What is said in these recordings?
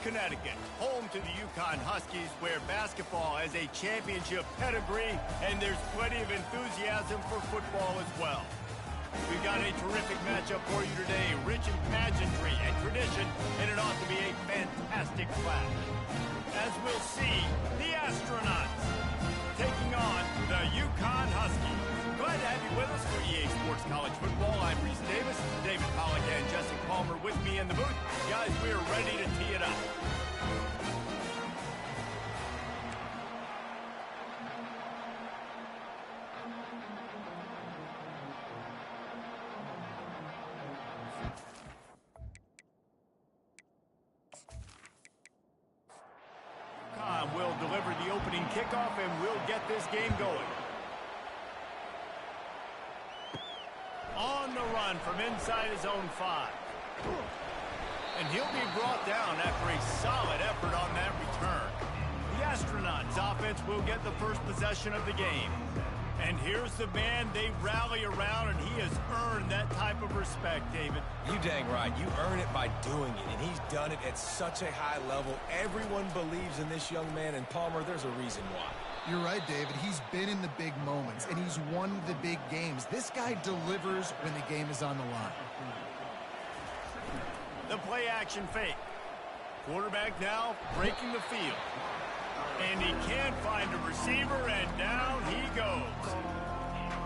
Connecticut, home to the UConn Huskies, where basketball has a championship pedigree, and there's plenty of enthusiasm for football as well. We've got a terrific matchup for you today, rich in pageantry and tradition, and it ought to be a fantastic clash. As we'll see, the Astronauts taking on the UConn Huskies. Glad to have you with us for EA Sports College Football. I'm Reese Davis, David Pollack and Jesse Palmer with me in the booth. Guys, we're ready to tee it up. UConn will deliver the opening kickoff and we'll get this game going. On the run from inside his own 5. And he'll be brought down after a solid effort on that return. The Astronauts offense will get the first possession of the game. And here's the man they rally around, and he has earned that type of respect, David. You dang right. You earn it by doing it, and he's done it at such a high level. Everyone believes in this young man, and Palmer, there's a reason why. You're right, David. He's been in the big moments, and he's won the big games. This guy delivers when the game is on the line. The play-action fake. Quarterback now breaking the field. And he can't find a receiver, and down he goes.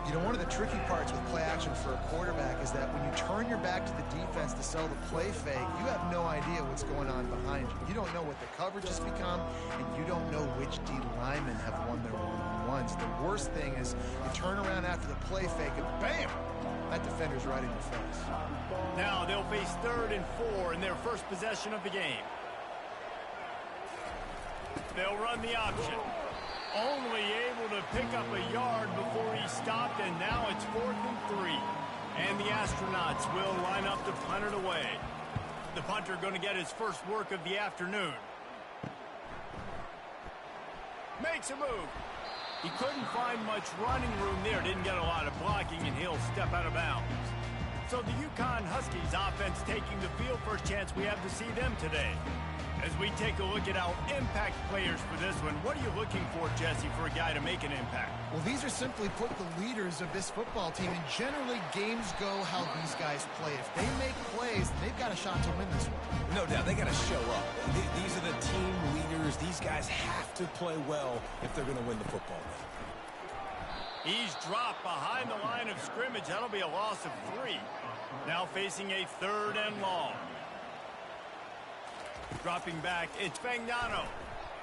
You know, one of the tricky parts with play action for a quarterback is that when you turn your back to the defense to sell the play fake, you have no idea what's going on behind you. You don't know what the coverage has become, and you don't know which D linemen have won their one-on-ones. The worst thing is you turn around after the play fake, and bam! That defender's right in your face. Now they'll face 3rd and 4 in their first possession of the game. They'll run the option. Only able to pick up a yard before he stopped, and now it's 4th and 3. And the Astronauts will line up to punt it away. The punter going to get his first work of the afternoon. Makes a move. He couldn't find much running room there. Didn't get a lot of blocking, and he'll step out of bounds. So the UConn Huskies offense taking the field. First chance we have to see them today. As we take a look at our impact players for this one, what are you looking for, Jesse, for a guy to make an impact? Well, these are simply put the leaders of this football team, and generally games go how these guys play. If they make plays, they've got a shot to win this one. No doubt, they got to show up. These are the team leaders. These guys have to play well if they're going to win the football game. He's dropped behind the line of scrimmage. That'll be a loss of 3. Now facing a 3rd and long. Dropping back, it's Fagnano.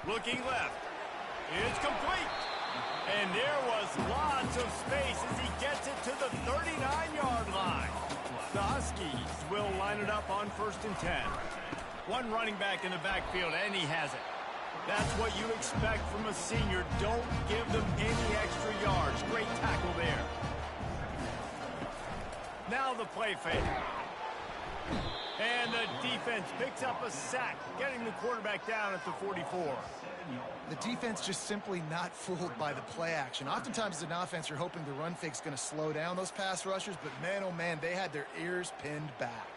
Looking left. It's complete. And there was lots of space as he gets it to the 39-yard line. The Huskies will line it up on 1st and 10. One running back in the backfield, and he has it. That's what you expect from a senior. Don't give them any extra yards. Great tackle there. Now the play fake. And the defense picks up a sack, getting the quarterback down at the 44. The defense just simply not fooled by the play action. Oftentimes as an offense, you're hoping the run fake's going to slow down those pass rushers, but man, oh man, they had their ears pinned back.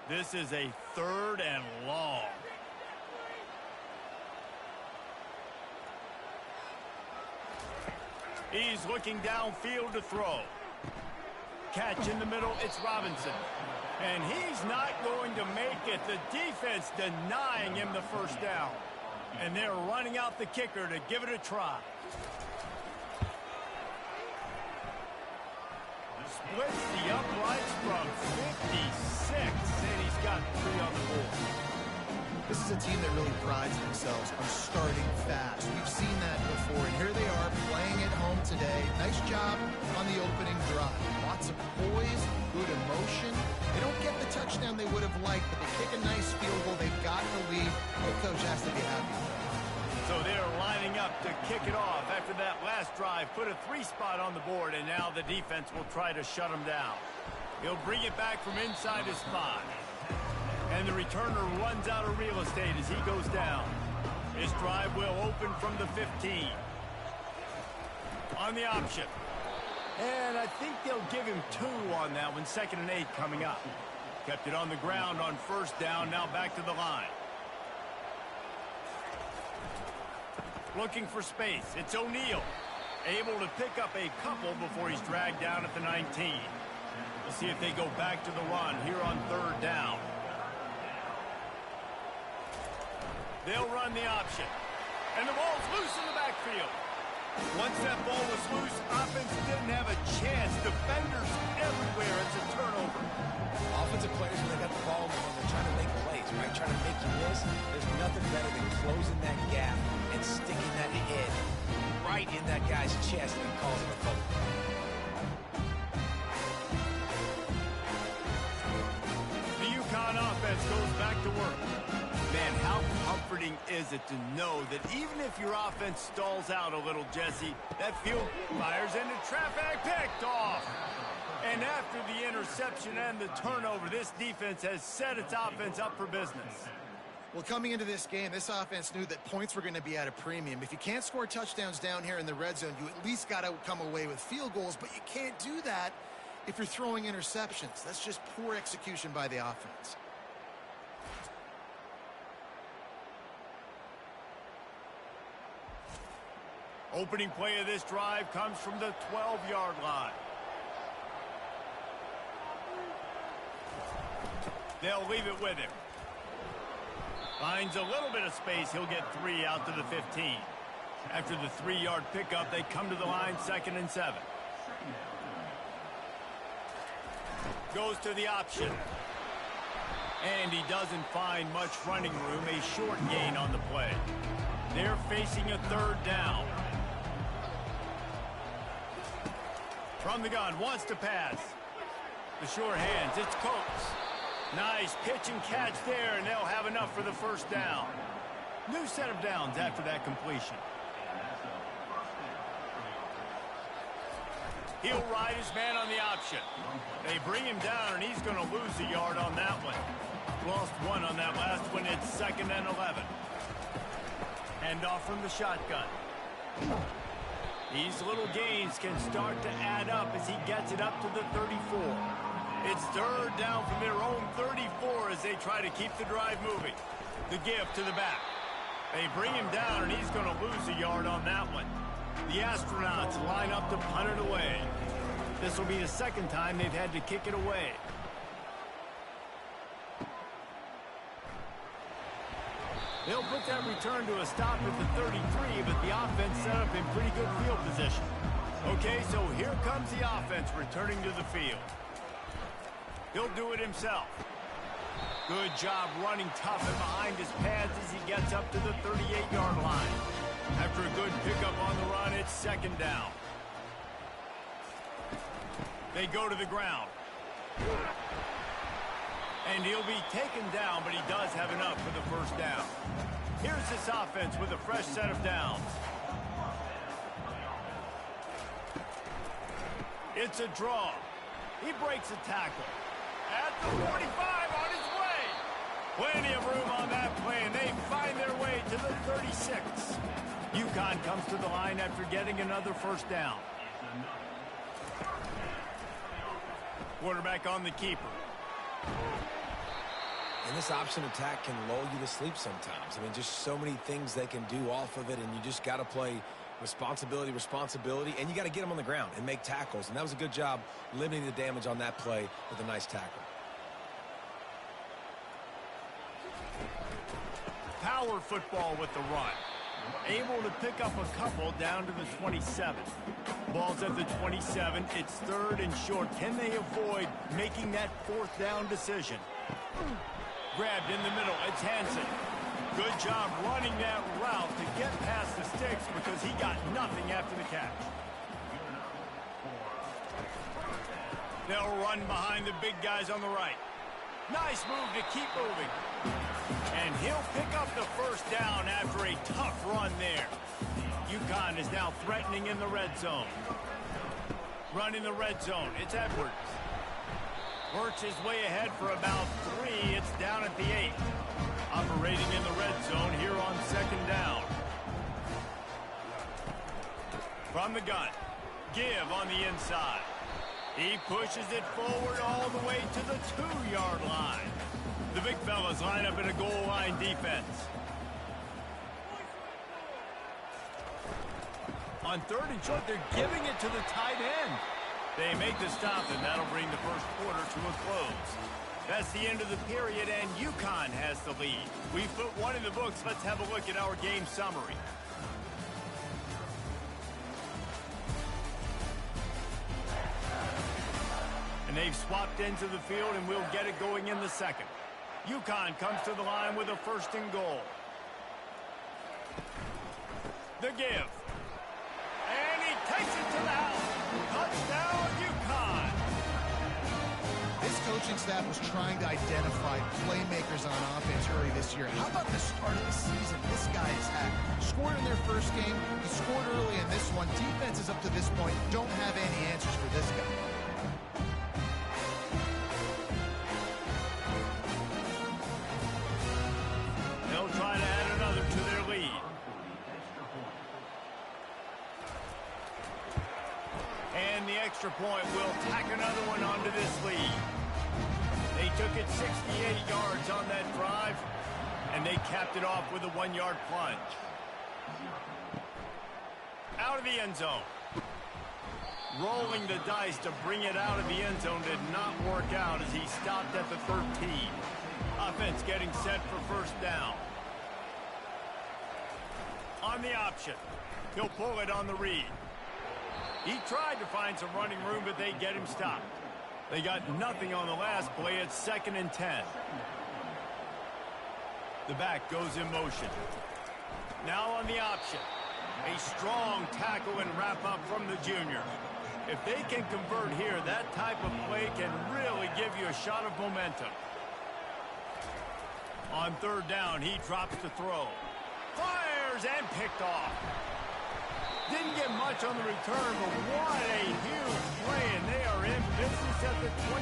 This is a 3rd and long. He's looking downfield to throw. Catch in the middle, it's Robinson. And he's not going to make it. The defense denying him the first down. And they're running out the kicker to give it a try. Splits the uprights from 56, and he's got 3 on the board. This is a team that really prides themselves on starting fast. We've seen that before, and here they are playing at home today. Nice job on the opening drive. Lots of poise, good emotion. They don't get the touchdown they would have liked, but they kick a nice field goal. They've got the lead. The coach has to be happy with that. So they're lining up to kick it off after that last drive. Put a 3 spot on the board, and now the defense will try to shut them down. He'll bring it back from inside his 5. And the returner runs out of real estate as he goes down. His drive will open from the 15. On the option. And I think they'll give him 2 on that one, 2nd and 8 coming up. Kept it on the ground on 1st down, now back to the line. Looking for space. It's O'Neal. Able to pick up a couple before he's dragged down at the 19. We'll see if they go back to the run here on 3rd down. They'll run the option. And the ball's loose in the backfield. Once that ball was loose, offense didn't have a chance. Defenders everywhere. It's a turnover. Offensive players, when they got the ball, when they're trying to make plays, right? Trying to make you miss, there's nothing better than closing that gap and sticking that head right in that guy's chest and causing a fumble. The UConn offense goes back to work. Man, how comforting is it to know that even if your offense stalls out a little, Jesse, that field fires into traffic, picked off. And after the interception and the turnover, this defense has set its offense up for business. Well, coming into this game, this offense knew that points were going to be at a premium. If you can't score touchdowns down here in the red zone, you at least got to come away with field goals, but you can't do that if you're throwing interceptions. That's just poor execution by the offense. Opening play of this drive comes from the 12-yard line. They'll leave it with him. Finds a little bit of space. He'll get 3 out to the 15. After the 3-yard pickup, they come to the line, 2nd and 7. Goes to the option. And he doesn't find much running room. A short gain on the play. They're facing a 3rd down. From the gun, wants to pass. The sure hands, it's Coates. Nice pitch and catch there, and they'll have enough for the 1st down. New set of downs after that completion. He'll ride his man on the option. They bring him down, and he's going to lose a yard on that one. Lost 1 on that last one. It's 2nd and 11. Hand off from the shotgun. These little gains can start to add up as he gets it up to the 34. It's 3rd down from their own 34 as they try to keep the drive moving. The give to the back. They bring him down, and he's going to lose a yard on that one. The Astronauts line up to punt it away. This will be the 2nd time they've had to kick it away. They'll put that return to a stop at the 33, but the offense set up in pretty good field position. Okay, so here comes the offense returning to the field. He'll do it himself. Good job running tough and behind his pads as he gets up to the 38-yard line. After a good pickup on the run, it's 2nd down. They go to the ground. And he'll be taken down, but he does have enough for the 1st down. Here's this offense with a fresh set of downs. It's a draw. He breaks a tackle. At the 45 on his way. Plenty of room on that play, and they find their way to the 36. UConn comes to the line after getting another 1st down. Quarterback on the keeper. And this option attack can lull you to sleep sometimes. I mean, just so many things they can do off of it, and you just got to play responsibility, and you got to get them on the ground and make tackles. And that was a good job limiting the damage on that play with a nice tackle. Power football with the run. Able to pick up a couple down to the 27. Ball's at the 27. It's 3rd and short. Can they avoid making that 4th down decision? Grabbed in the middle. It's Hansen. Good job running that route to get past the sticks because he got nothing after the catch. They'll run behind the big guys on the right. Nice move to keep moving. And he'll pick up the 1st down after a tough run there. UConn is now threatening in the red zone. Run in the red zone. It's Edwards. Works his way ahead for about 3. It's down at the 8. Operating in the red zone here on 2nd down. From the gun. give on the inside. He pushes it forward all the way to the 2-yard line. The big fellas line up in a goal line defense. On 3rd and short, they're giving it to the tight end. They make the stop, and that'll bring the first quarter to a close. That's the end of the period, and UConn has the lead. We've put one in the books. Let's have a look at our game summary. And they've swapped into the field, and we'll get it going in the second. UConn comes to the line with a 1st and goal. The give. And he takes it to the house. Touchdown, UConn. This coaching staff was trying to identify playmakers on offense early this year. How about the start of the season? This guy has had. Scored in their first game. He scored early in this one. Defenses up to this point don't have any answers for this guy. They'll try to add another to their lead. And the extra point will tack another one onto this lead. They took it 68 yards on that drive, and they capped it off with a 1-yard plunge. Out of the end zone. Rolling the dice to bring it out of the end zone did not work out as he stopped at the 13. Offense getting set for 1st down. On the option. He'll pull it on the read. He tried to find some running room, but they get him stopped. They got nothing on the last play. It's 2nd and 10. The back goes in motion. Now on the option. A strong tackle and wrap up from the junior. If they can convert here, that type of play can really give you a shot of momentum. On 3rd down, he drops the throw. Fires and picked off. Didn't get much on the return, but what a huge play, and they are in business at the 24.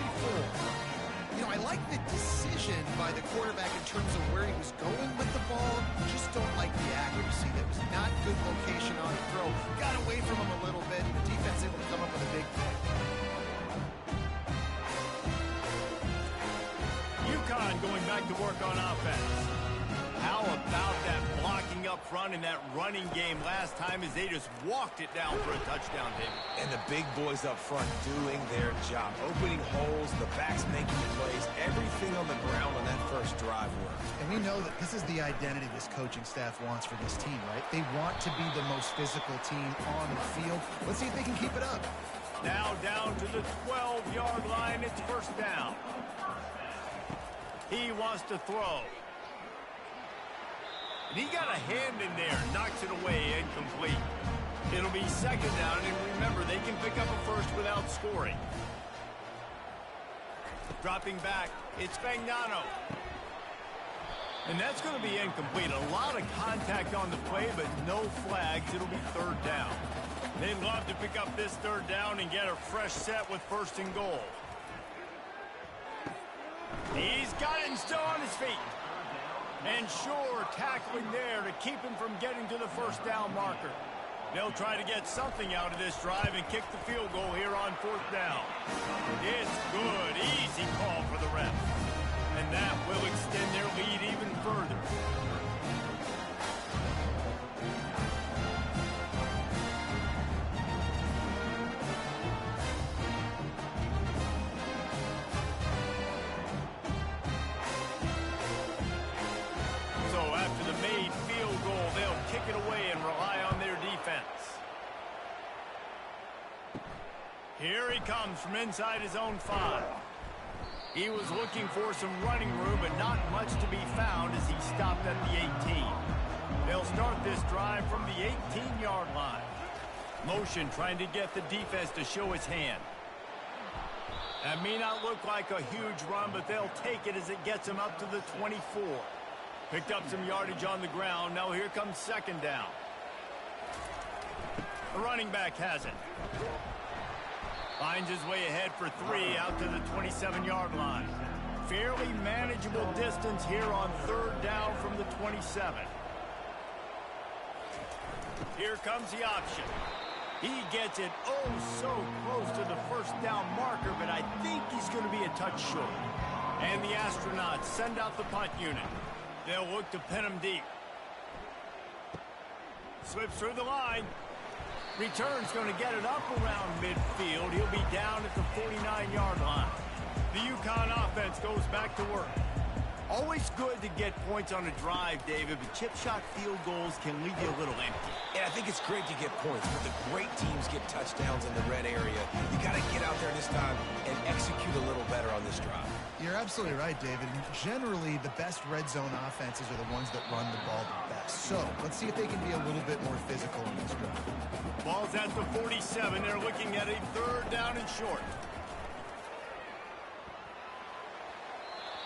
You know, I like the decision by the quarterback in terms of where he was going with the ball. Just don't like the accuracy. That was not good location on the throw. Got away from him a little bit. The defense able to come up with a big play. UConn going back to work on offense. How about that blocking up front in that running game last time as they just walked it down for a touchdown, David? And the big boys up front doing their job. Opening holes, the backs making plays, everything on the ground on that first drive worked. And we know that this is the identity this coaching staff wants for this team, right? They want to be the most physical team on the field. Let's see if they can keep it up. Now down to the 12-yard line. It's 1st down. He wants to throw. And he got a hand in there, knocks it away, incomplete. It'll be 2nd down, and remember, they can pick up a 1st without scoring. Dropping back, it's Fagnano. And that's going to be incomplete. A lot of contact on the play, but no flags. It'll be 3rd down. They'd love to pick up this 3rd down and get a fresh set with 1st and goal. He's got him still on his feet. And sure, tackling there to keep him from getting to the 1st down marker. They'll try to get something out of this drive and kick the field goal here on 4th down. It's good. Easy call for the ref. And that will extend their lead even further. It away and rely on their defense. Here he comes from inside his own 5. He was looking for some running room, but not much to be found as he stopped at the 18. They'll start this drive from the 18-yard line. Motion trying to get the defense to show its hand. That may not look like a huge run, but they'll take it as it gets them up to the 24. Picked up some yardage on the ground. Now here comes 2nd down. The running back has it. Finds his way ahead for 3 out to the 27-yard line. Fairly manageable distance here on 3rd down from the 27. Here comes the option. He gets it oh so close to the first down marker, but I think he's going to be a touch short. And the Astronauts send out the punt unit. They'll look to pin him deep. Slips through the line. Return's going to get it up around midfield. He'll be down at the 49-yard line. The UConn offense goes back to work. Always good to get points on a drive, David, but chip shot field goals can leave you a little empty. Yeah, I think it's great to get points, but the great teams get touchdowns in the red area. You got to get out there this time and execute a little better on this drive. You're absolutely right, David. And generally, the best red zone offenses are the ones that run the ball the best. So let's see if they can be a little bit more physical in this drive. Ball's at the 47. They're looking at a third down and short.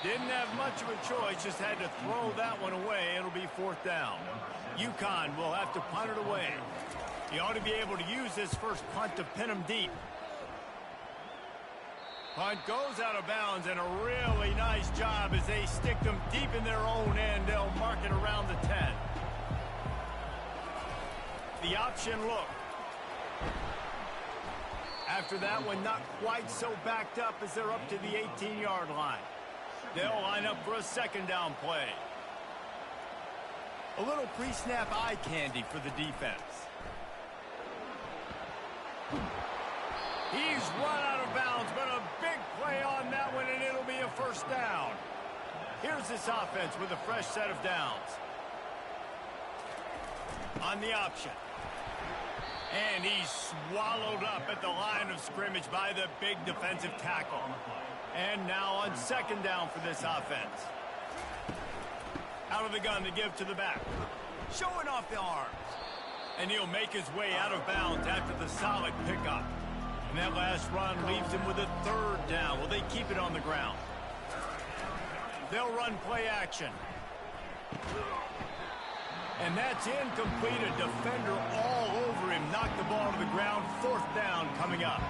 Didn't have much of a choice, just had to throw that one away. It'll be fourth down. UConn will have to punt it away. He ought to be able to use this first punt to pin him deep. Punt goes out of bounds, and a really nice job as they stick them deep in their own end. They'll mark it around the 10. The option look. After that one, not quite so backed up as they're up to the 18-yard line. They'll line up for a second down play. A little pre-snap eye candy for the defense. He's run out of bounds, but a big play on that one, and it'll be a first down. Here's this offense with a fresh set of downs. On the option. And he's swallowed up at the line of scrimmage by the big defensive tackle. And now on second down for this offense. Out of the gun to give to the back. Showing off the arms. And he'll make his way out of bounds after the solid pickup. And that last run leaves him with a third down. Will they keep it on the ground? They'll run play action. And that's incomplete. A defender all over him. Knocked the ball to the ground. Fourth down coming up.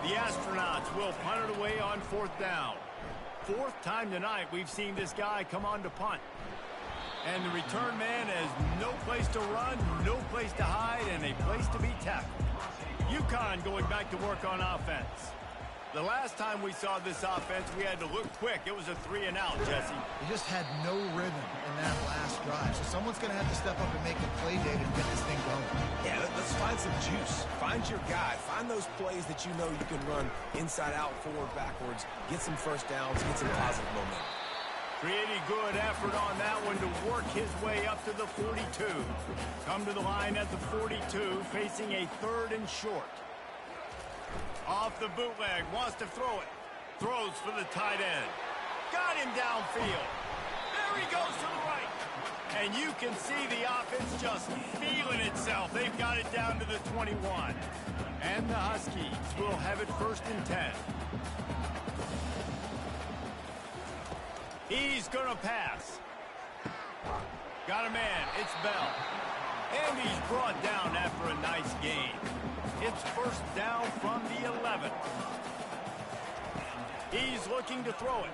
The Astronauts will punt it away on fourth down. Fourth time tonight we've seen this guy come on to punt. And the return man has no place to run, no place to hide, and a place to be tackled. UConn going back to work on offense. The last time we saw this offense, we had to look quick. It was a 3-and-out, Jesse. They just had no rhythm in that last drive. So someone's going to have to step up and make a play, David, and get this thing going. Yeah, let's find some juice. Find your guy. Find those plays that you know you can run inside out, forward, backwards. Get some first downs. Get some positive momentum. Pretty good effort on that one to work his way up to the 42. Come to the line at the 42, facing a third and short. Off the bootleg, wants to throw it. Throws for the tight end. Got him downfield. There he goes to the right. And you can see the offense just feeling itself. They've got it down to the 21. And the Huskies will have it first and 10. He's going to pass. Got a man. It's Bell. And he's brought down after a nice gain. It's first down from the 11. He's looking to throw it.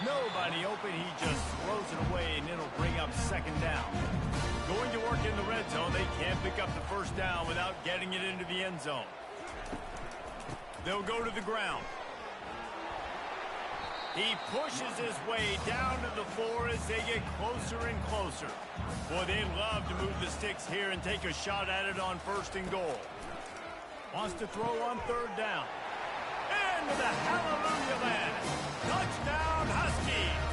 Nobody open. He just throws it away, and it'll bring up second down. Going to work in the red zone. They can't pick up the first down without getting it into the end zone. They'll go to the ground. He pushes his way down to the floor as they get closer and closer. Boy, they'd love to move the sticks here and take a shot at it on first and goal. Wants to throw on third down. Into the hallelujah land. Touchdown, Huskies.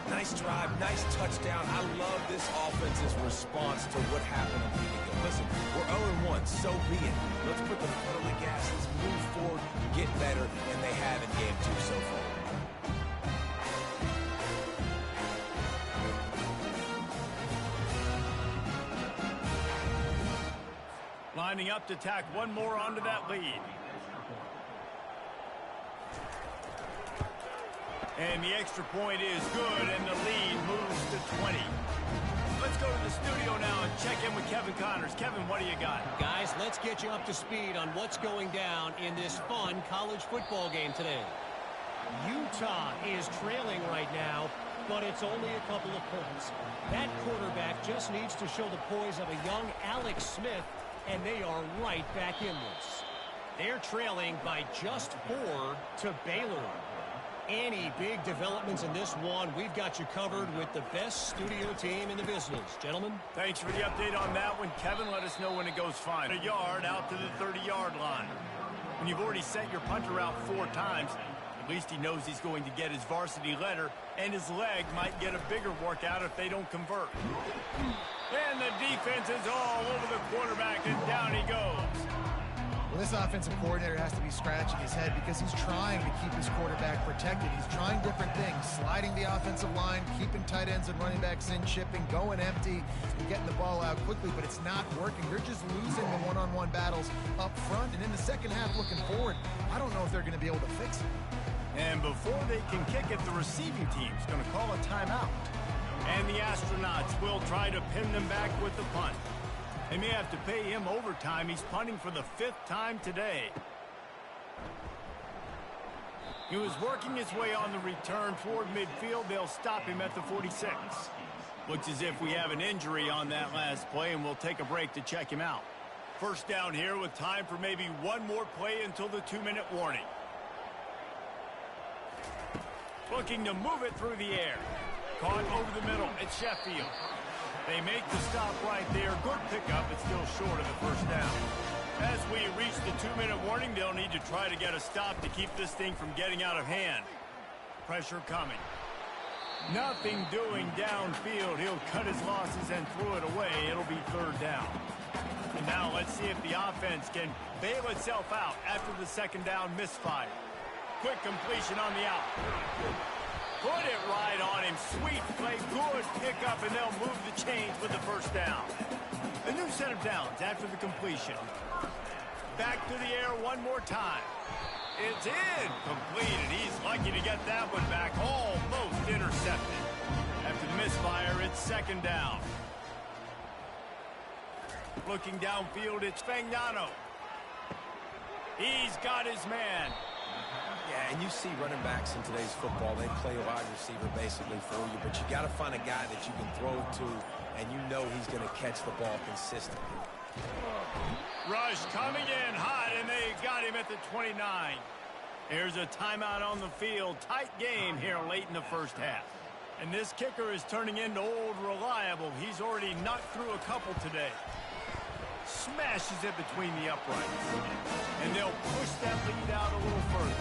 Nice drive, nice touchdown. I love this offense's response to what happened a week ago. Listen, we're 0-1, so be it. Let's put the foot on the gas, let's move forward, get better, and they have in game 2 so far. Lining up to tack one more onto that lead. And the extra point is good, and the lead moves to 20. Let's go to the studio now and check in with Kevin Connors. Kevin, what do you got? Guys, let's get you up to speed on what's going down in this fun college football game today. Utah is trailing right now but it's only a couple of points. That quarterback just needs to show the poise of a young Alex Smith, and they are right back in this. They're trailing by just 4 to Baylor. Any big developments in this one, we've got you covered with the best studio team in the business. Gentlemen? Thanks for the update on that one, Kevin. Let us know when it goes fine. A yard out to the 30-yard line. When you've already sent your punter out 4 times, at least he knows he's going to get his varsity letter, and his leg might get a bigger workout if they don't convert. And the defense is all over the quarterback, and down he goes. Well, this offensive coordinator has to be scratching his head because he's trying to keep his quarterback protected. He's trying different things, sliding the offensive line, keeping tight ends and running backs in, chipping, going empty, and getting the ball out quickly, but it's not working. They're just losing the one-on-one battles up front, and in the second half looking forward, I don't know if they're going to be able to fix it. And before they can kick it, the receiving team's going to call a timeout. And the Astronauts will try to pin them back with the punt. They may have to pay him overtime. He's punting for the 5th time today. He was working his way on the return toward midfield. They'll stop him at the 46. Looks as if we have an injury on that last play, and we'll take a break to check him out. First down here with time for maybe one more play until the 2-minute warning. Looking to move it through the air. Caught over the middle. It's Sheffield. They make the stop right there. Good pickup, but still short of the first down. As we reach the 2-minute warning, they'll need to try to get a stop to keep this thing from getting out of hand. Pressure coming. Nothing doing downfield. He'll cut his losses and throw it away. It'll be 3rd down. And now let's see if the offense can bail itself out after the 2nd down misfire. Quick completion on the out. Put it right on him. Sweet play. Good pickup, and they'll move the chains with the 1st down. A new set of downs after the completion. Back to the air one more time. It's in. Completed. He's lucky to get that one back. Almost intercepted. After the misfire, it's 2nd down. Looking downfield, it's Fagnano. He's got his man. Yeah, and you see running backs in today's football, they play a wide receiver basically for you, but you got to find a guy that you can throw to, and you know he's going to catch the ball consistently. Rush coming in hot, and they got him at the 29. Here's a timeout on the field. Tight game here late in the first half. And this kicker is turning into old reliable. He's already knocked through a couple today. Smashes it between the uprights. And they'll push that lead out a little further.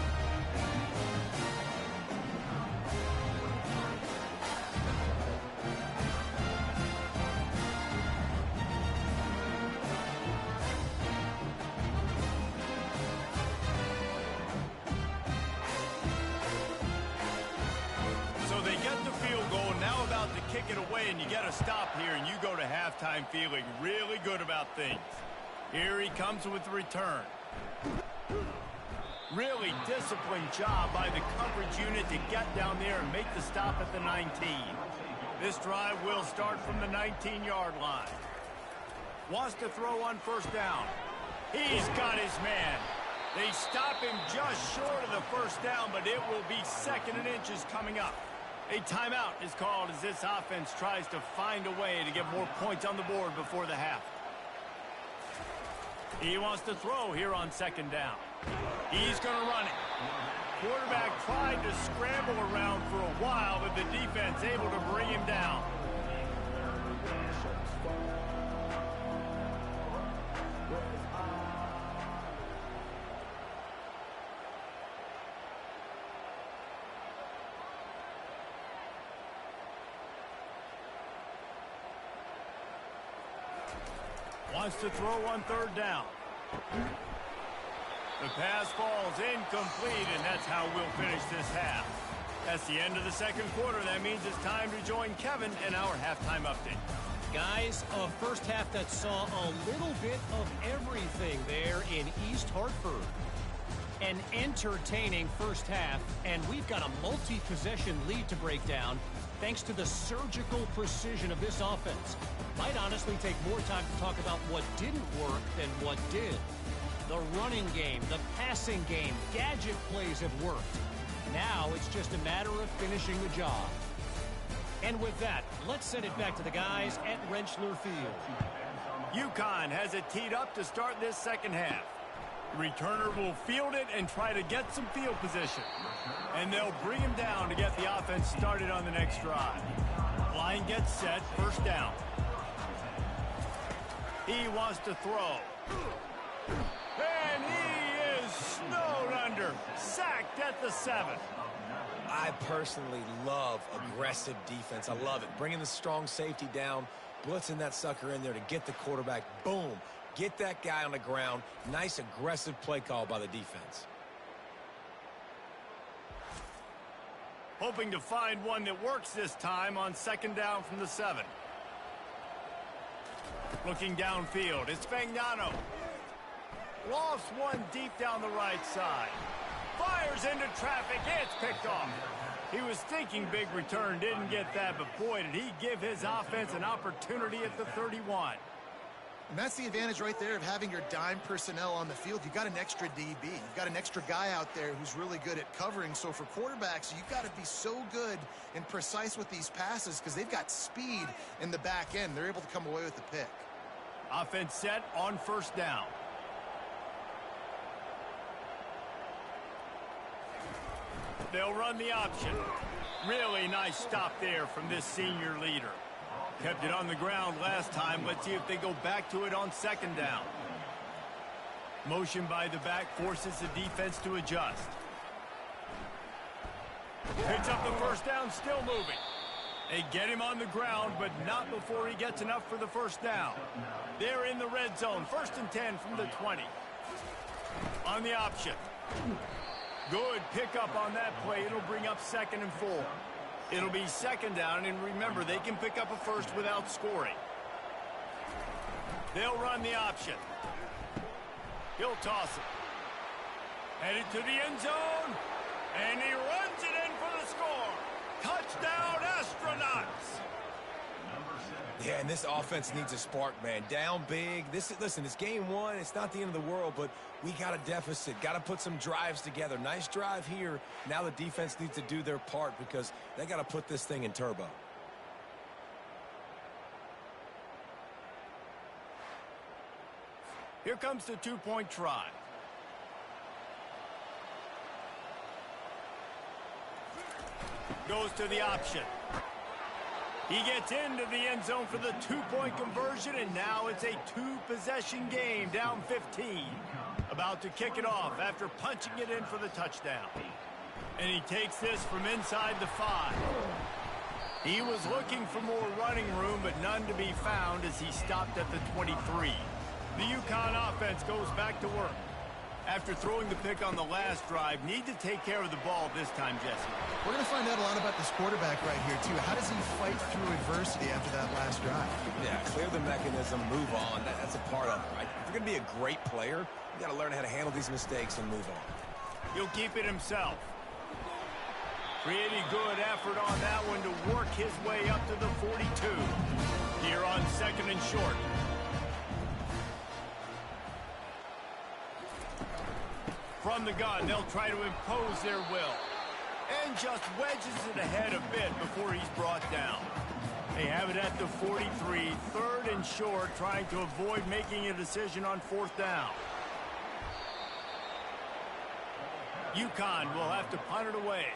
So they get the field goal, now about to kick it away, and you get a stop here, and you go to halftime feeling really good about things. Here he comes with the return. Really disciplined job by the coverage unit to get down there and make the stop at the 19. This drive will start from the 19-yard line. Wants to throw on 1st down. He's got his man. They stop him just short of the 1st down, but it will be 2nd and inches coming up. A timeout is called as this offense tries to find a way to get more points on the board before the half. He wants to throw here on 2nd down. He's going to run it. Quarterback tried to scramble around for a while, but the defense able to bring him down. Wants to throw on 3rd down. The pass falls incomplete, and that's how we'll finish this half. That's the end of the 2nd quarter. That means it's time to join Kevin in our halftime update. Guys, a first half that saw a little bit of everything there in East Hartford. An entertaining first half, and we've got a multi-possession lead to break down thanks to the surgical precision of this offense. Might honestly take more time to talk about what didn't work than what did. The running game, the passing game, gadget plays have worked. Now it's just a matter of finishing the job. And with that, let's send it back to the guys at Rentschler Field. UConn has it teed up to start this second half. The returner will field it and try to get some field position. And they'll bring him down to get the offense started on the next drive. Line gets set, first down. He wants to throw. And he is snowed under, sacked at the 7. I personally love aggressive defense. I love it. Bringing the strong safety down, blitzing that sucker in there to get the quarterback. Boom. Get that guy on the ground. Nice aggressive play call by the defense. Hoping to find one that works this time on second down from the 7. Looking downfield, it's Fagnano. Lofts one deep down the right side. Fires into traffic, it's picked off. He was thinking big return, didn't get that, but boy, did he give his offense an opportunity at the 31. And that's the advantage right there of having your dime personnel on the field. You've got an extra DB. You've got an extra guy out there who's really good at covering. So for quarterbacks, you've got to be so good and precise with these passes because they've got speed in the back end. They're able to come away with the pick. Offense set on first down. They'll run the option. Really nice stop there from this senior leader. Kept it on the ground last time. Let's see if they go back to it on second down. Motion by the back forces the defense to adjust. Picks up the first down, still moving. They get him on the ground, but not before he gets enough for the first down. They're in the red zone. First and 10 from the 20. On the option. Good pickup on that play. It'll bring up second and 4. It'll be second down, and remember, they can pick up a first without scoring. They'll run the option. He'll toss it. Headed to the end zone, and he runs it in for the score. Touchdown, Astronauts! Yeah, and this offense needs a spark, man. Down big. Listen, it's game one. It's not the end of the world, but we got a deficit. Got to put some drives together. Nice drive here. Now the defense needs to do their part because they got to put this thing in turbo. Here comes the two-point try. Goes to the option. He gets into the end zone for the two-point conversion, and now it's a two-possession game, down 15. About to kick it off after punching it in for the touchdown. And he takes this from inside the 5. He was looking for more running room, but none to be found as he stopped at the 23. The UConn offense goes back to work. After throwing the pick on the last drive, need to take care of the ball this time, Jesse. We're going to find out a lot about this quarterback right here, too. How does he fight through adversity after that last drive? Yeah, clear the mechanism, move on. That's a part of it, right? If you're going to be a great player, you got to learn how to handle these mistakes and move on. He'll keep it himself. Pretty good effort on that one to work his way up to the 42. Here on second and short. From the gun, they'll try to impose their will. And just wedges it ahead a bit before he's brought down. They have it at the 43, third and short, trying to avoid making a decision on fourth down. UConn will have to punt it away.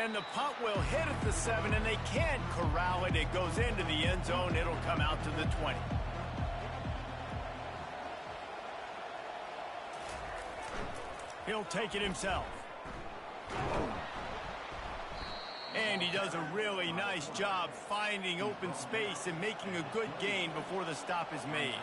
And the punt will hit at the 7, and they can't corral it. It goes into the end zone. It'll come out to the 20. He'll take it himself. And he does a really nice job finding open space and making a good gain before the stop is made.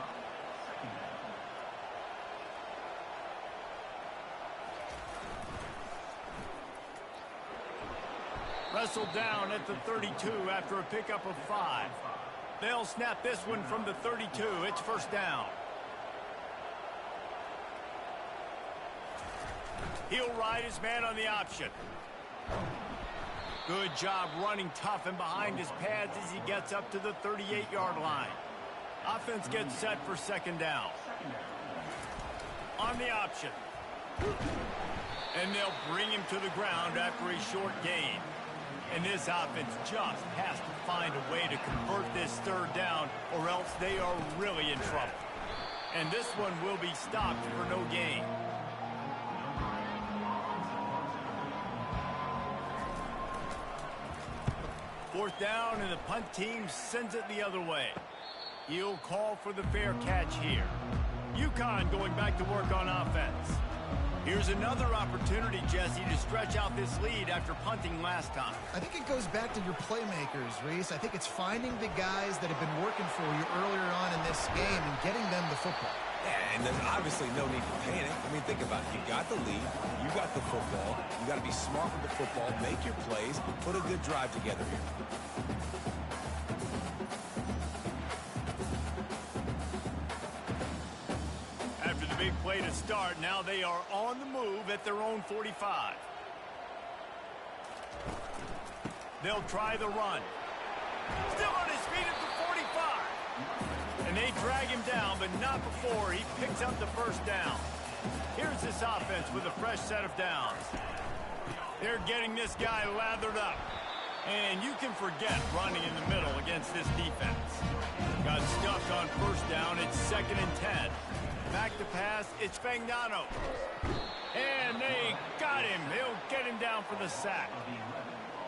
Wrestled down at the 32 after a pickup of 5. They'll snap this one from the 32. It's first down. He'll ride his man on the option. Good job running tough and behind his pads as he gets up to the 38-yard line. Offense gets set for second down. On the option. And they'll bring him to the ground after a short gain. And this offense just has to find a way to convert this third down, or else they are really in trouble. And this one will be stopped for no gain. Fourth down, and the punt team sends it the other way. He'll call for the fair catch here. UConn going back to work on offense. Here's another opportunity, Jesse, to stretch out this lead after punting last time. I think it goes back to your playmakers, Reese. I think it's finding the guys that have been working for you earlier on in this game and getting them the football. Yeah, and there's obviously no need for panic. I mean, think about it. You got the lead. You got the football. You got to be smart with the football. Make your plays. Put a good drive together here. After the big play to start, now they are on the move at their own 45. They'll try the run. Still on his feet at the 45. And they drag him down, but not before he picks up the first down. Here's this offense with a fresh set of downs. They're getting this guy lathered up. And you can forget running in the middle against this defense. Got stuffed on first down. It's 2nd and 10. Back to pass, it's Fagnano. And they got him. They'll get him down for the sack.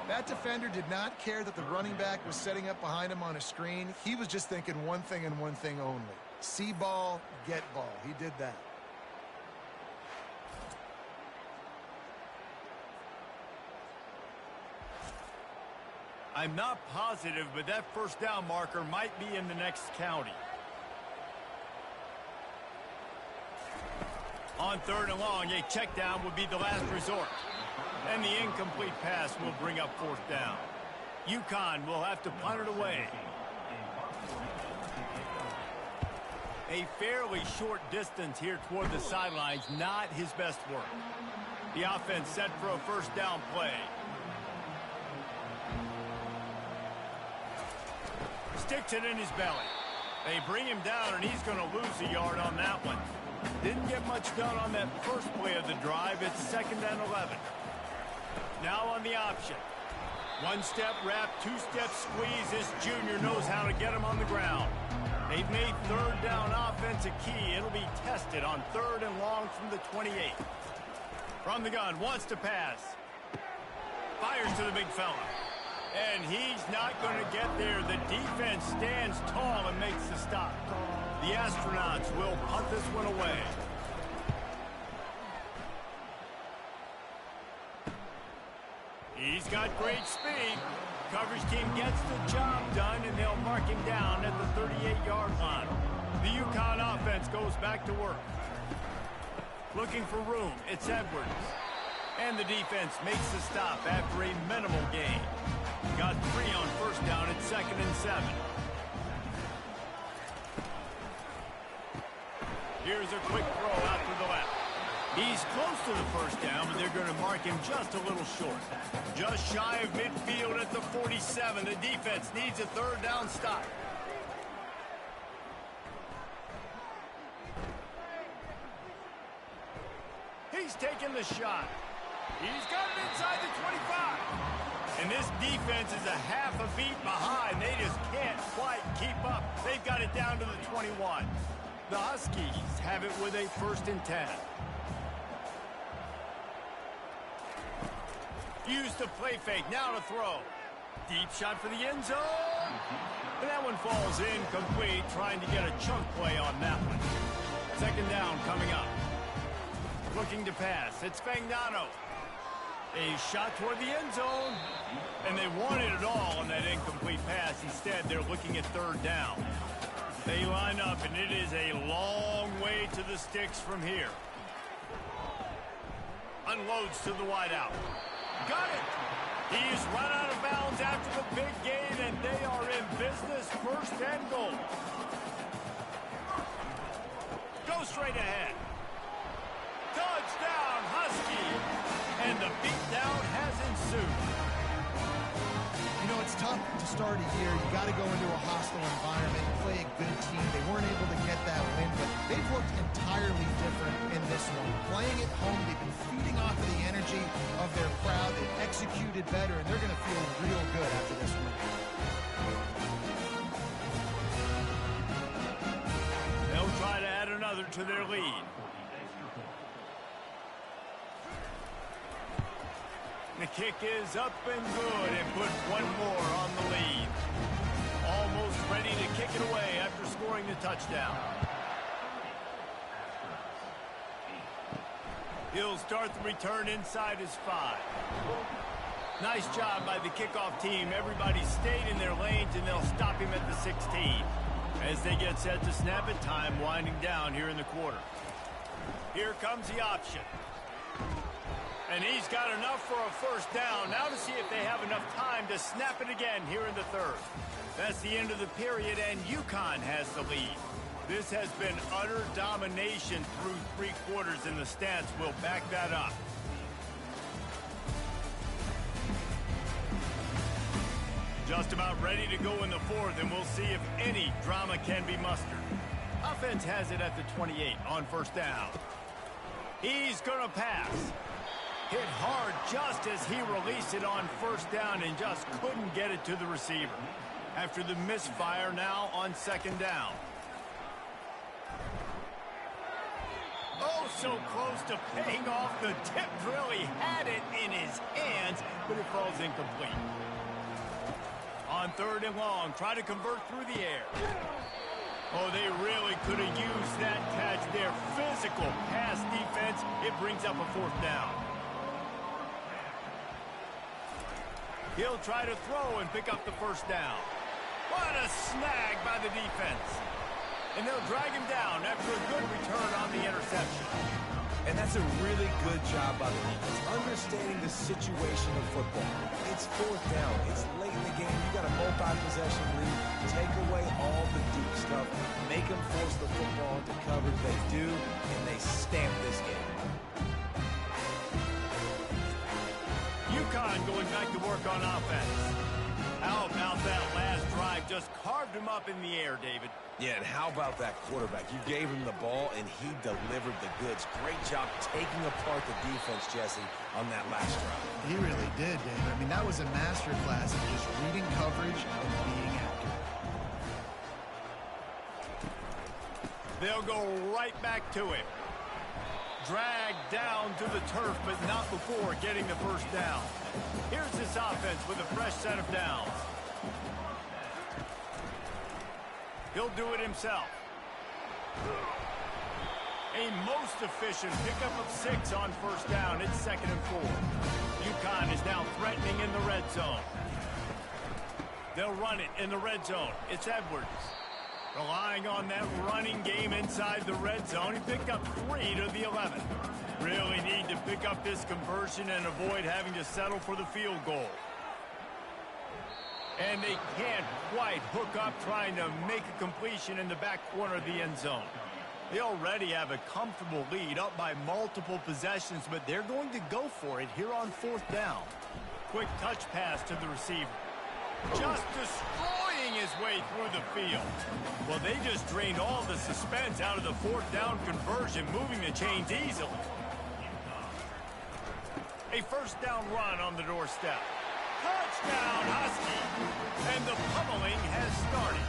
That defender did not care that the running back was setting up behind him on a screen. He was just thinking one thing and one thing only. See ball, get ball. He did that. I'm not positive, but that first down marker might be in the next county. On 3rd and long, a check down would be the last resort. And the incomplete pass will bring up 4th down. UConn will have to punt it away. A fairly short distance here toward the sidelines, not his best work. The offense set for a first down play. Sticks it in his belly. They bring him down, and he's going to lose a yard on that one. Didn't get much done on that first play of the drive. It's 2nd and 11. Now on the option. One-step wrap, two-step squeeze. This junior knows how to get him on the ground. They've made 3rd down offense a key. It'll be tested on 3rd and long from the 28. From the gun, wants to pass. Fires to the big fella. And he's not going to get there. The defense stands tall and makes the stop. The Astronauts will punt this one away. He's got great speed. Coverage team gets the job done, and they'll mark him down at the 38-yard line. The UConn offense goes back to work. Looking for room, it's Edwards. And the defense makes the stop after a minimal gain. Got 3 on first down at 2nd and 7. Here's a quick throw out to the left. He's close to the first down, but they're going to mark him just a little short. Just shy of midfield at the 47. The defense needs a 3rd down stop. He's taking the shot. He's got it inside the 25. And this defense is a half a beat behind. They just can't quite keep up. They've got it down to the 21. The Huskies have it with a 1st and 10. Use the play fake, now to throw. Deep shot for the end zone. And that one falls incomplete, trying to get a chunk play on that one. 2nd down coming up. Looking to pass, it's Fagnano. A shot toward the end zone. And they wanted it all on that incomplete pass. Instead, they're looking at 3rd down. They line up, and it is a long way to the sticks from here. Unloads to the wideout. Got it. He's run out of bounds after the big gain, and they are in business. 1st and goal. Go straight ahead. Touchdown, Husky. And the beatdown has ensued. You know, it's tough to to start a year. You got to go into a hostile environment, play a good team. They weren't able to get that win, but they've looked entirely different in this one. Playing at home, they've been feeding off of the energy of their crowd. They've executed better, and they're going to feel real good after this one. They'll try to add another to their lead. The kick is up and good and put one more on the lead. Almost ready to kick it away after scoring the touchdown. He'll start the return inside his 5. Nice job by the kickoff team. Everybody stayed in their lanes, and they'll stop him at the 16. As they get set to snap it, time winding down here in the quarter. Here comes the option. And he's got enough for a first down. Now to see if they have enough time to snap it again here in the third. That's the end of the period, and UConn has the lead. This has been utter domination through 3 quarters, and the stats will back that up. Just about ready to go in the fourth, and we'll see if any drama can be mustered. Offense has it at the 28 on first down. He's going to pass. Hit hard just as he released it on first down and just couldn't get it to the receiver. After the misfire, now on second down. Oh, so close to paying off. The tip drill. He had it in his hands, but it falls incomplete. On third and long, try to convert through the air. Oh, they really could have used that catch there. Physical pass defense. It brings up a fourth down. He'll try to throw and pick up the first down. What a snag by the defense. And they'll drag him down after a good return on the interception. And that's a really good job by the defense, understanding the situation of football. It's fourth down. It's late in the game. You got a multi-possession lead. Take away all the deep stuff. Make them force the football into coverage. They do, and they stamp this game. UConn going back to work on offense. How about that last drive? Just carved him up in the air, David. Yeah, and how about that quarterback? You gave him the ball, and he delivered the goods. Great job taking apart the defense, Jesse, on that last drive. He really did, David. I mean, that was a masterclass of just reading coverage and being accurate. They'll go right back to him. Dragged down to the turf, but not before getting the first down. Here's this offense with a fresh set of downs. He'll do it himself. A most efficient pickup of 6 on first down. It's 2nd and 4. UConn is now threatening in the red zone. They'll run it in the red zone. It's Edwards. Relying on that running game inside the red zone. He picked up 3 to the 11. Really need to pick up this conversion and avoid having to settle for the field goal. And they can't quite hook up trying to make a completion in the back corner of the end zone. They already have a comfortable lead up by multiple possessions, but they're going to go for it here on fourth down. Quick touch pass to the receiver. Just destroying his way through the field. Well, they just drained all the suspense out of the fourth down conversion, moving the chains easily. A first down run on the doorstep. Touchdown, Husky. And the pummeling has started.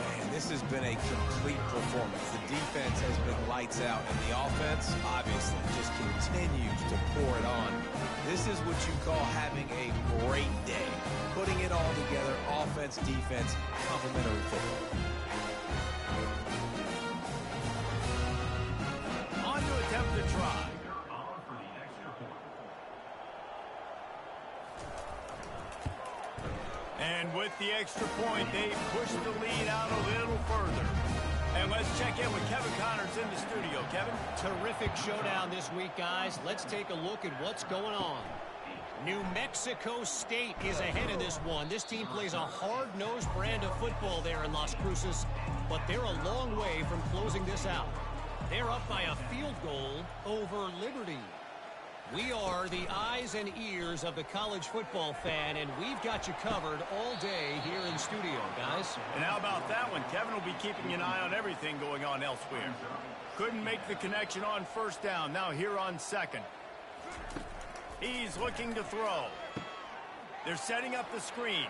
Man, this has been a complete performance. The defense has been lights out, and the offense, obviously, just continues to pour it on. This is what you call having a great day. Putting it all together, offense, defense, complementary football. On to attempt to try. And with the extra point, they push the lead out a little further. And let's check in with Kevin Connors in the studio. Kevin? Terrific showdown this week, guys. Let's take a look at what's going on. New Mexico State is ahead in this one. This team plays a hard-nosed brand of football there in Las Cruces, but they're a long way from closing this out. They're up by a field goal over Liberty. We are the eyes and ears of the college football fan, and we've got you covered all day here in studio, guys. And how about that one? Kevin will be keeping an eye on everything going on elsewhere. Couldn't make the connection on first down. Now here on second. He's looking to throw. They're setting up the screen.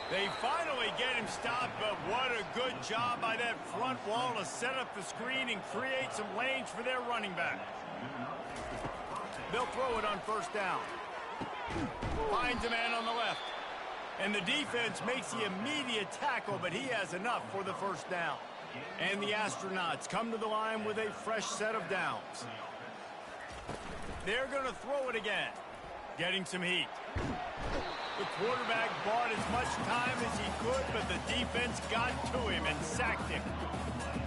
They finally get him stopped, but what a good job by that front wall to set up the screen and create some lanes for their running back. They'll throw it on first down. Finds a man on the left. And the defense makes the immediate tackle, but he has enough for the first down. And the Astronauts come to the line with a fresh set of downs. They're going to throw it again. Getting some heat. The quarterback bought as much time as he could, but the defense got to him and sacked him.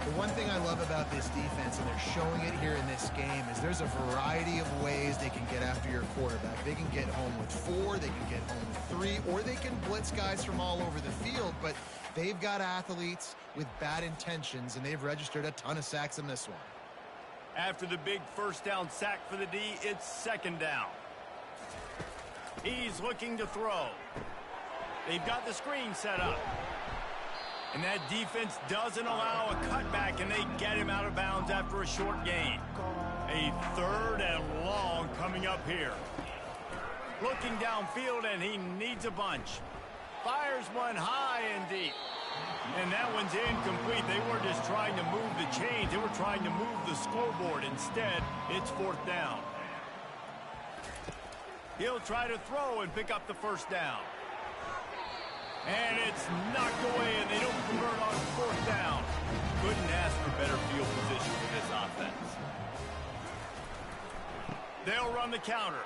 The one thing I love about this defense, and they're showing it here in this game, is there's a variety of ways they can get after your quarterback. They can get home with 4, they can get home with 3, or they can blitz guys from all over the field, but they've got athletes with bad intentions, and they've registered a ton of sacks in this one. After the big first down sack for the D, it's second down. He's looking to throw. They've got the screen set up. And that defense doesn't allow a cutback, and they get him out of bounds after a short gain. A third and long coming up here. Looking downfield, and he needs a bunch. Fires one high and deep. And that one's incomplete. They were just trying to move the chains. They were trying to move the scoreboard. Instead, it's fourth down. He'll try to throw and pick up the first down. And it's knocked away, and they don't convert on fourth down. Couldn't ask for better field position for this offense. They'll run the counter.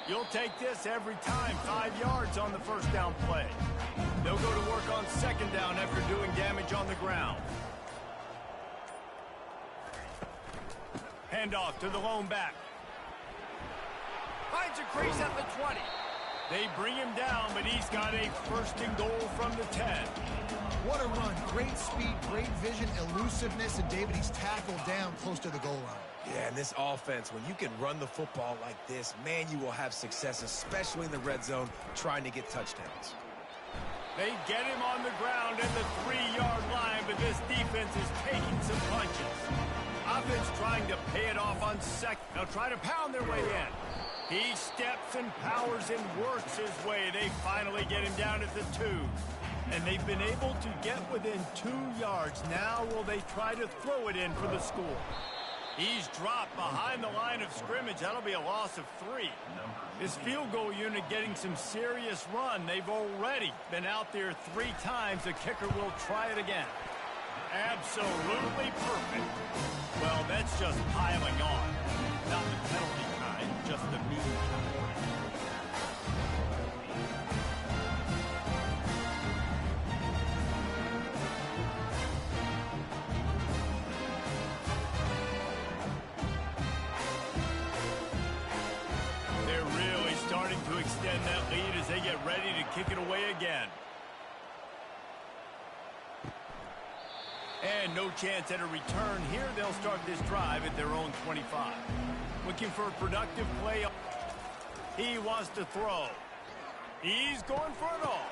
You'll take this every time. 5 yards on the first down play. They'll go to work on second down after doing damage on the ground. Handoff to the lone back. Finds a crease at the 20. They bring him down, but he's got a first and goal from the 10. What a run. Great speed, great vision, elusiveness, and David, he's tackled down close to the goal line. Yeah, and this offense, when you can run the football like this, man, you will have success, especially in the red zone, trying to get touchdowns. They get him on the ground at the 3-yard line, but this defense is taking some punches. Offense trying to pay it off on second. They'll try to pound their way in. He steps and powers and works his way. They finally get him down at the 2. And they've been able to get within 2 yards. Now will they try to throw it in for the score? He's dropped behind the line of scrimmage. That'll be a loss of 3. This field goal unit getting some serious run. They've already been out there 3 times. The kicker will try it again. Absolutely perfect. Well, that's just piling on. Not the penalty kind, just the mean kind. Starting to extend that lead as they get ready to kick it away again. And no chance at a return here. They'll start this drive at their own 25. Looking for a productive play. He wants to throw. He's going for it all.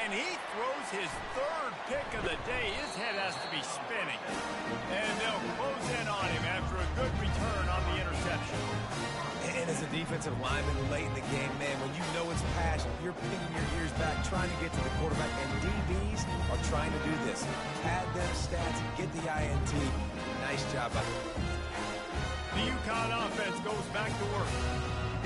And he throws his 3rd pick of the day. His head has to be spinning. And they'll close in on him after a good return on the interception. And as a defensive lineman late in the game, man, when you know it's passion, you're pinning your ears back, trying to get to the quarterback, and DBs are trying to do this. Pad them stats, get the INT. Nice job by them. The UConn offense goes back to work.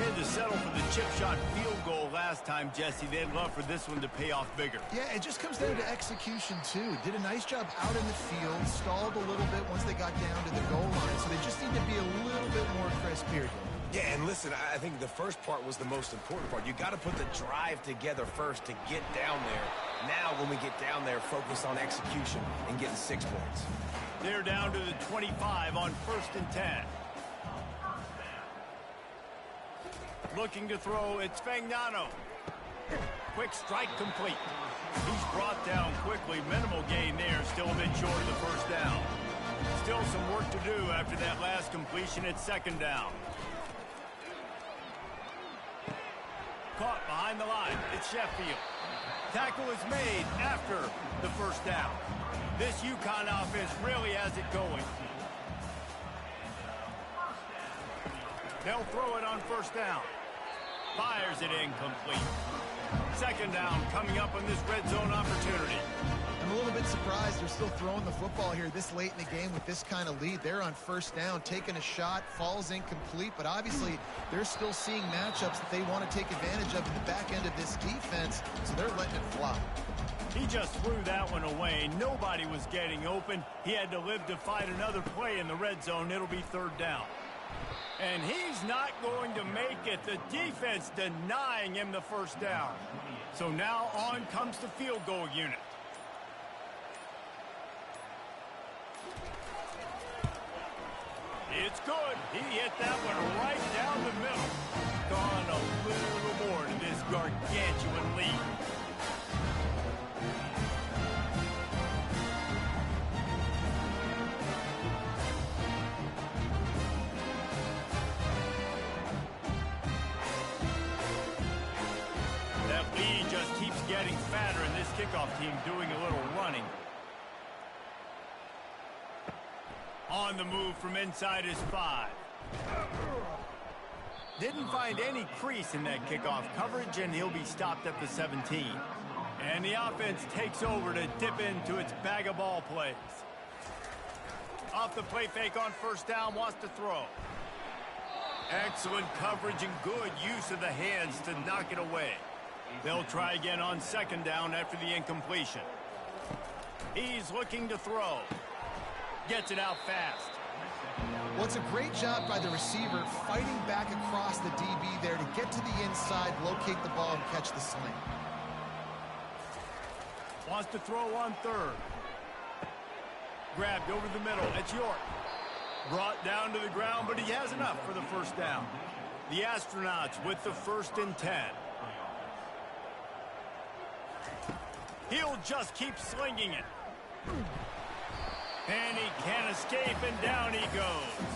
Had to settle for the chip shot field goal last time, Jesse. They'd love for this one to pay off bigger. Yeah, it just comes down to execution, too. Did a nice job out in the field, stalled a little bit once they got down to the goal line, so they just need to be a little bit more crisp here. Yeah, and listen, I think the first part was the most important part. You got to put the drive together first to get down there. Now, when we get down there, focus on execution and getting 6 points. They're down to the 25 on 1st and 10. Looking to throw, it's Fagnano. Quick strike complete. He's brought down quickly. Minimal gain there, still a bit short of the first down. still some work to do after that last completion at second down. Caught behind the line. It's Sheffield. Tackle is made after the first down. This UConn offense really has it going. They'll throw it on first down. Fires it incomplete. Second down coming up on this red zone opportunity. I'm a little bit surprised they're still throwing the football here this late in the game with this kind of lead. They're on first down, taking a shot, falls incomplete, but obviously they're still seeing matchups that they want to take advantage of in the back end of this defense, so they're letting it fly. He just threw that one away. Nobody was getting open. He had to live to fight another play in the red zone. It'll be third down. And he's not going to make it. The defense denying him the first down. So now on comes the field goal unit. It's good. He hit that one right down the middle. Gone a little more to this gargantuan lead. That lead just keeps getting fatter, and this kickoff team doing a little running. On the move from inside his 5. Didn't find any crease in that kickoff coverage, and he'll be stopped at the 17. And the offense takes over to dip into its bag of ball plays. Off the play fake on first down, wants to throw. Excellent coverage and good use of the hands to knock it away. They'll try again on second down after the incompletion. He's looking to throw. Gets it out fast. Well, it's a great job by the receiver fighting back across the DB there to get to the inside, locate the ball, and catch the sling. Wants to throw on third. Grabbed over the middle. It's York. Brought down to the ground, but he has enough for the first down. The Astronauts with the 1st and 10. He'll just keep slinging it. And he can't escape, and down he goes.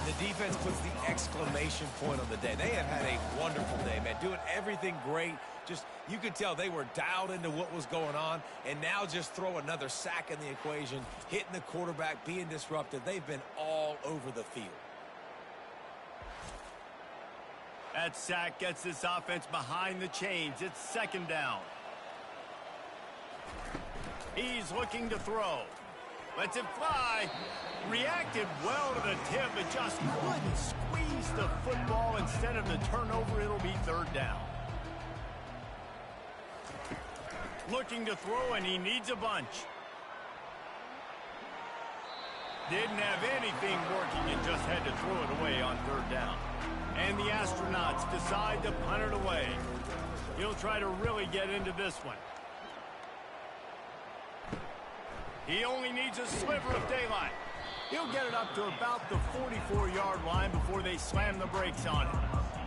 The defense puts the exclamation point on the day. They have had a wonderful day, man. Doing everything great. Just, you could tell they were dialed into what was going on, and now just throw another sack in the equation, hitting the quarterback, being disruptive. They've been all over the field. That sack gets this offense behind the chains. It's second down. He's looking to throw. Lets it fly. Reacted well to the tip, but just couldn't squeeze the football. Instead of the turnover, it'll be third down. Looking to throw, and he needs a bunch. Didn't have anything working and just had to throw it away on third down. And the Astronauts decide to punt it away. He'll try to really get into this one. He only needs a sliver of daylight. He'll get it up to about the 44-yard line before they slam the brakes on it.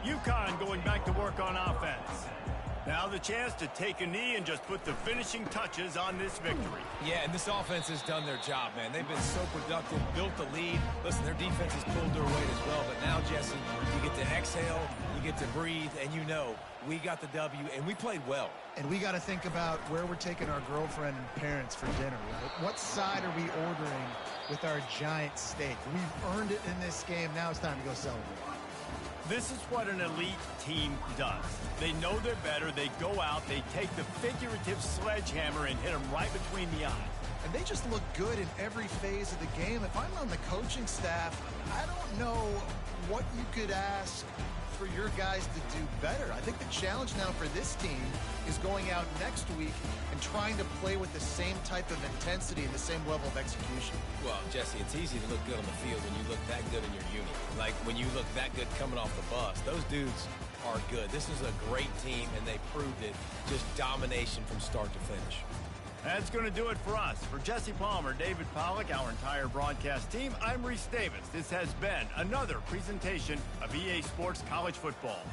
UConn going back to work on offense. Now the chance to take a knee and just put the finishing touches on this victory. Yeah, and this offense has done their job, man. They've been so productive, built the lead. Listen, their defense has pulled their weight as well. But now, Jesse, you get to exhale, you get to breathe, and you know we got the W, and we played well. And we got to think about where we're taking our girlfriend and parents for dinner, right? What side are we ordering with our giant steak? We've earned it in this game. Now it's time to go celebrate. This is what an elite team does. They know they're better. They go out. They take the figurative sledgehammer and hit them right between the eyes. And they just look good in every phase of the game. If I'm on the coaching staff, I don't know what you could ask for your guys to do better. I think the challenge now for this team is going out next week and trying to play with the same type of intensity and the same level of execution. Well, Jesse, it's easy to look good on the field when you look that good in your unit. Like when you look that good coming off the bus. Those dudes are good. This is a great team, and they proved it. Just domination from start to finish. That's going to do it for us. For Jesse Palmer, David Pollack, our entire broadcast team, I'm Reese Davis. This has been another presentation of EA Sports College Football.